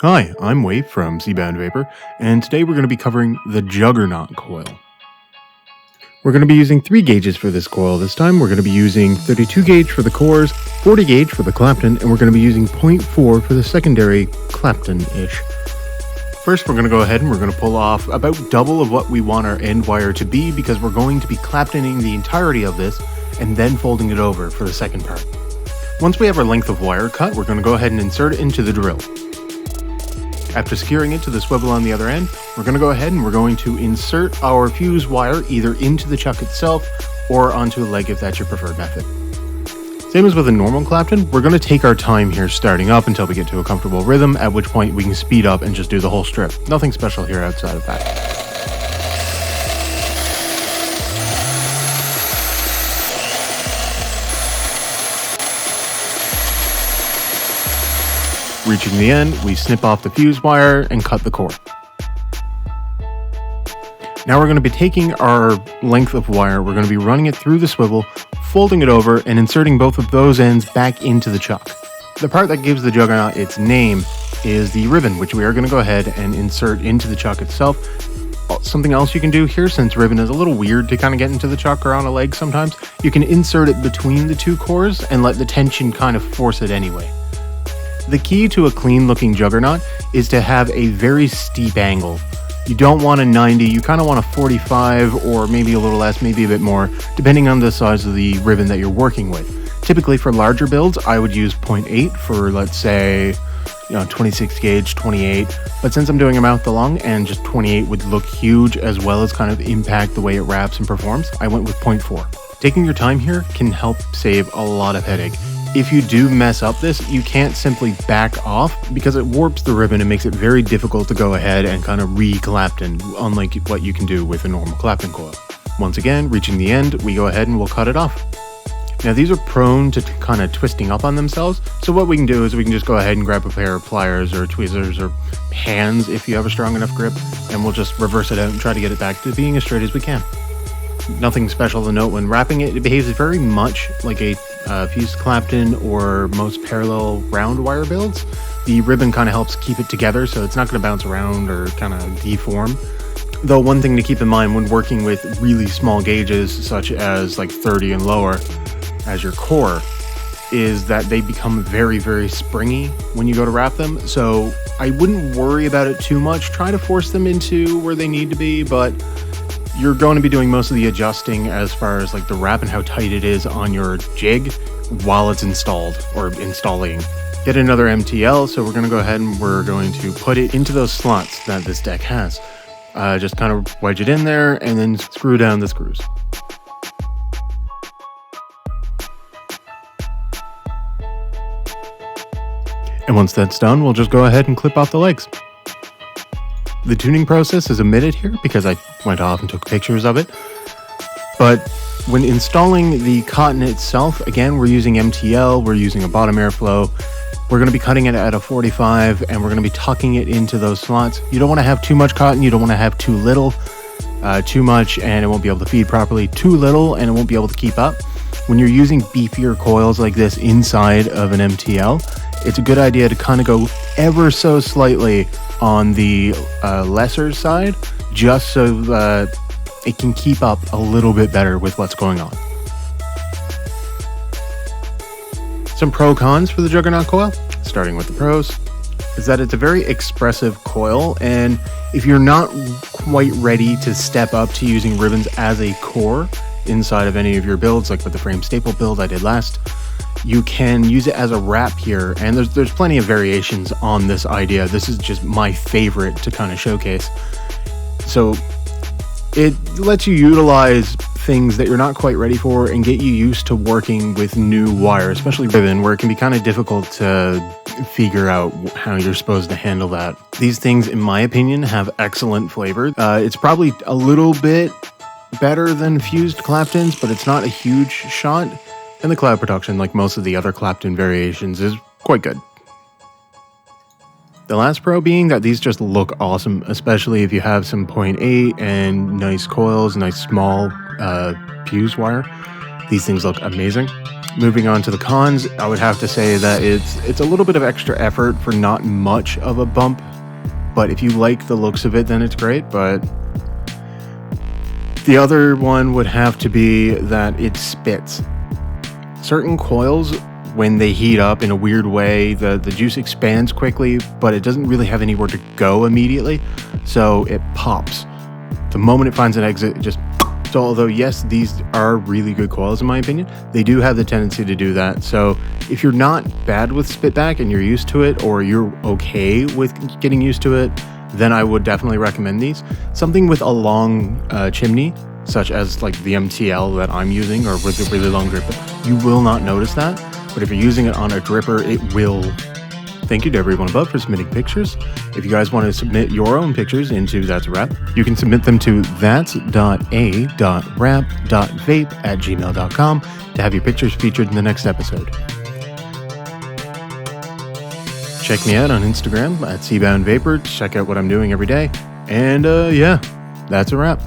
Hi, I'm Waif from Seabound Vapor, and today we're going to be covering the Juggernaut coil. We're going to be using 3 gauges for this coil this time. We're going to be using 32 gauge for the cores, 40 gauge for the Clapton, and we're going to be using 0.4 for the secondary Clapton-ish. First, we're going to go ahead and we're going to pull off about double of what we want our end wire to be, because we're going to be Claptoning the entirety of this and then folding it over for the second part. Once we have our length of wire cut, we're going to go ahead and insert it into the drill. After securing it to the swivel on the other end, we're going to go ahead and we're going to insert our fuse wire either into the chuck itself or onto a leg if that's your preferred method. Same as with a normal Clapton, we're going to take our time here starting up until we get to a comfortable rhythm, at which point we can speed up and just do the whole strip. Nothing special here outside of that. Reaching the end, we snip off the fuse wire and cut the core. Now we're going to be taking our length of wire, we're going to be running it through the swivel, folding it over, and inserting both of those ends back into the chuck. The part that gives the Juggernaut its name is the ribbon, which we are going to go ahead and insert into the chuck itself. Something else you can do here, since ribbon is a little weird to kind of get into the chuck or on a leg sometimes, you can insert it between the two cores and let the tension kind of force it anyway. The key to a clean looking Juggernaut is to have a very steep angle. You don't want a 90, you kind of want a 45 or maybe a little less, maybe a bit more, depending on the size of the ribbon that you're working with. Typically for larger builds, I would use 0.8 for, let's say, 26 gauge, 28. But since I'm doing a mouth along and just 28 would look huge as well as kind of impact the way it wraps and performs, I went with 0.4. Taking your time here can help save a lot of headache. If you do mess up this, you can't simply back off because it warps the ribbon and makes it very difficult to go ahead and kind of re-Clapton, unlike what you can do with a normal Clapton coil. Once again, reaching the end, we go ahead and we'll cut it off. Now these are prone to kind of twisting up on themselves, so what we can do is we can just go ahead and grab a pair of pliers or tweezers or hands if you have a strong enough grip, and we'll just reverse it out and try to get it back to being as straight as we can. Nothing special to note when wrapping it. It behaves very much like a fused Clapton or most parallel round wire builds. The ribbon kind of helps keep it together, so it's not going to bounce around or kind of deform. Though one thing to keep in mind when working with really small gauges, such as like 30 and lower as your core, is that they become very, very springy when you go to wrap them. So I wouldn't worry about it too much. Try to force them into where they need to be, but you're going to be doing most of the adjusting as far as like the wrap and how tight it is on your jig while it's installed or installing. Get another MTL, so we're going to go ahead and we're going to put it into those slots that this deck has. Just kind of wedge it in there and then screw down the screws. And once that's done, we'll just go ahead and clip off the legs. The tuning process is omitted here because I went off and took pictures of it. But when installing the cotton itself, again, we're using MTL, we're using a bottom airflow. We're going to be cutting it at a 45 and we're going to be tucking it into those slots. You don't want to have too much cotton, you don't want to have too little. Too much and it won't be able to feed properly. Too little and it won't be able to keep up. When you're using beefier coils like this inside of an MTL, it's a good idea to kind of go ever so slightly on the lesser side, just so it can keep up a little bit better with what's going on. Some pro cons for the Juggernaut coil, starting with the pros, is that it's a very expressive coil, and if you're not quite ready to step up to using ribbons as a core inside of any of your builds, like with the frame staple build I did last, you can use it as a wrap here, and there's plenty of variations on this idea. This is just my favorite to kind of showcase. So it lets you utilize things that you're not quite ready for and get you used to working with new wire, especially ribbon, where it can be kind of difficult to figure out how you're supposed to handle that. These things, in my opinion, have excellent flavor. It's probably a little bit better than fused Claptons, but it's not a huge shot. And the cloud production, like most of the other Clapton variations, is quite good. The last pro being that these just look awesome, especially if you have some 0.8 and nice coils, nice small fuse wire. These things look amazing. Moving on to the cons, I would have to say that it's a little bit of extra effort for not much of a bump, but if you like the looks of it, then it's great. But the other one would have to be that it spits. Certain coils, when they heat up in a weird way, the juice expands quickly, but it doesn't really have anywhere to go immediately, so it pops. The moment it finds an exit, it just... So although yes, these are really good coils in my opinion, they do have the tendency to do that. So if you're not bad with spitback and you're used to it, or you're okay with getting used to it, then I would definitely recommend these. Something with a long chimney, such as like the MTL that I'm using, or with a really long gripper, you will not notice that. But if you're using it on a dripper, it will. Thank you to everyone above for submitting pictures. If you guys want to submit your own pictures into That's a Wrap, you can submit them to thats.a.wrap.vape@gmail.com to have your pictures featured in the next episode. Check me out on Instagram at Seabound Vapor to check out what I'm doing every day. And yeah, that's a wrap.